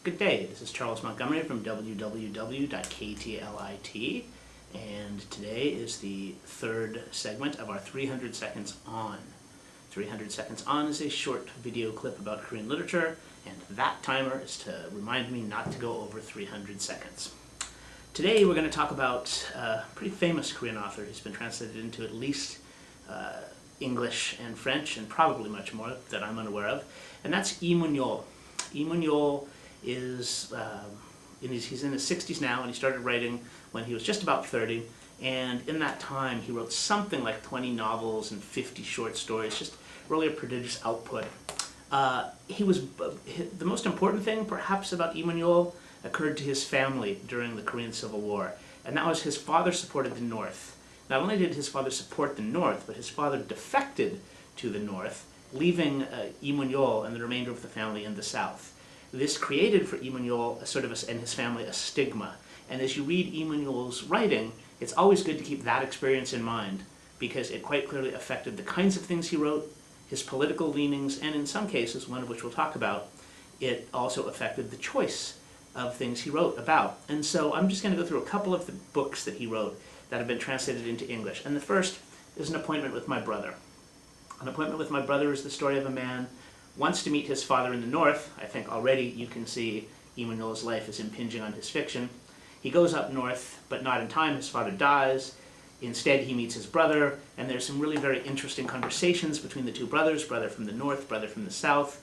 Good day, this is Charles Montgomery from www.ktlit, and today is the third segment of our 300 Seconds On. 300 Seconds On is a short video clip about Korean literature, and that timer is to remind me not to go over 300 seconds. Today we're going to talk about a pretty famous Korean author. He's been translated into at least English and French, and probably much more that I'm unaware of, and that's YiMunYol. YiMunYol is, he's in his 60s now, and he started writing when he was just about 30, and in that time he wrote something like 20 novels and 50 short stories, just really a prodigious output. The most important thing perhaps about YiMunYol occurred to his family during the Korean Civil War, and that was his father supported the North. Not only did his father support the North, but his father defected to the North, leaving YiMunYol and the remainder of the family in the South. This created for YiMunYol and his family a stigma. And as you read YiMunYol's writing, it's always good to keep that experience in mind, because it quite clearly affected the kinds of things he wrote, his political leanings, and in some cases, one of which we'll talk about, it also affected the choice of things he wrote about. And so I'm just going to go through a couple of the books that he wrote that have been translated into English. And the first is An Appointment with My Brother. An Appointment with My Brother is the story of a man who wants to meet his father in the North. I think already you can see YiMunYol's life is impinging on his fiction. He goes up north, but not in time. His father dies. Instead, he meets his brother, and there's some really very interesting conversations between the two brothers, brother from the North, brother from the South,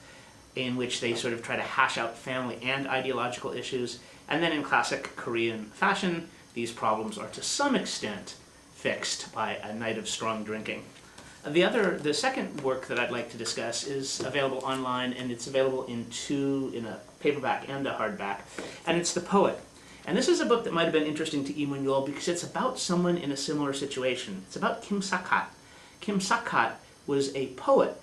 in which they sort of try to hash out family and ideological issues. And then in classic Korean fashion, these problems are to some extent fixed by a night of strong drinking. The second work that I'd like to discuss is available online, and it's available in a paperback and a hardback, and it's The Poet. And this is a book that might have been interesting to YiMunYol because it's about someone in a similar situation. It's about Kim Sak-hat. Kim Sak-hat was a poet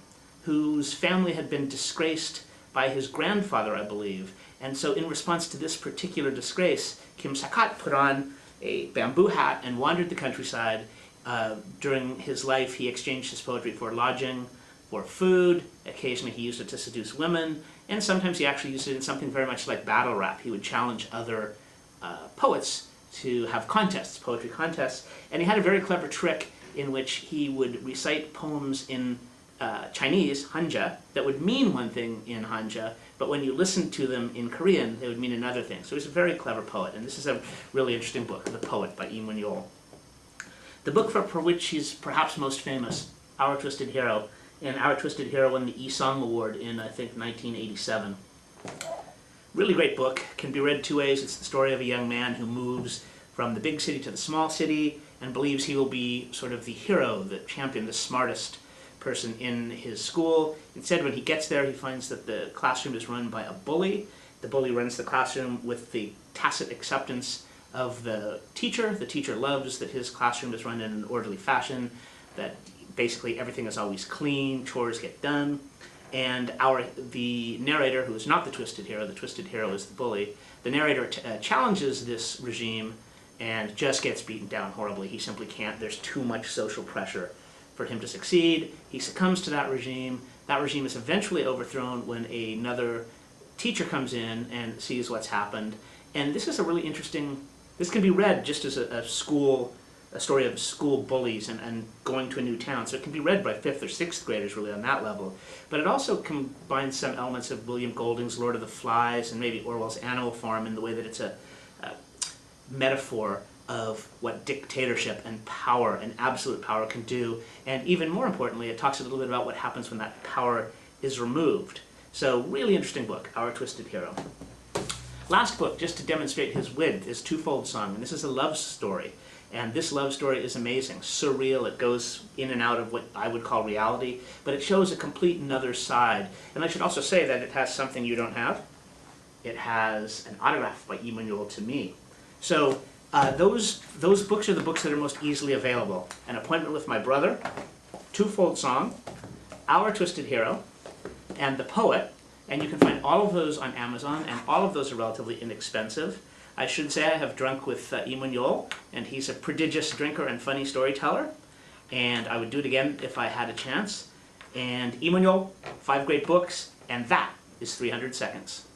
whose family had been disgraced by his grandfather, I believe. And so in response to this particular disgrace, Kim Sak-hat put on a bamboo hat and wandered the countryside. During his life, he exchanged his poetry for lodging, for food. Occasionally he used it to seduce women, and sometimes he actually used it in something very much like battle rap. He would challenge other poets to have contests, poetry contests, and he had a very clever trick in which he would recite poems in Chinese, Hanja, that would mean one thing in Hanja, but when you listened to them in Korean, they would mean another thing. So he's a very clever poet, and this is a really interesting book, The Poet by YiMunYol. The book for which he's perhaps most famous, Our Twisted Hero, and Our Twisted Hero won the Isong Award in, I think, 1987. Really great book, can be read two ways. It's the story of a young man who moves from the big city to the small city and believes he will be sort of the hero, the champion, the smartest person in his school. Instead, when he gets there, he finds that the classroom is run by a bully. The bully runs the classroom with the tacit acceptance of the teacher. The teacher loves that his classroom is run in an orderly fashion, that basically everything is always clean, chores get done. And the narrator, who is not the twisted hero is the bully, the narrator challenges this regime and just gets beaten down horribly. He simply can't. There's too much social pressure for him to succeed. He succumbs to that regime. That regime is eventually overthrown when another teacher comes in and sees what's happened. And this is a really interesting, this can be read just as a story of school bullies and going to a new town. So it can be read by 5th or 6th graders really on that level. But it also combines some elements of William Golding's Lord of the Flies and maybe Orwell's Animal Farm in the way that it's a metaphor of what dictatorship and power and absolute power can do. And even more importantly, it talks a little bit about what happens when that power is removed. So really interesting book, Our Twisted Hero. Last book, just to demonstrate his width, is Twofold Song, and this is a love story. And this love story is amazing, surreal. It goes in and out of what I would call reality, but it shows a complete another side. And I should also say that it has something you don't have. It has an autograph by YiMunYol to me. So those books are the books that are most easily available. An Appointment with My Brother, Twofold Song, Our Twisted Hero, and The Poet. And you can find all of those on Amazon, and all of those are relatively inexpensive. I should say I have drunk with YiMunYol, and he's a prodigious drinker and funny storyteller, and I would do it again if I had a chance. And YiMunYol, 5 great books, and that is 300 seconds.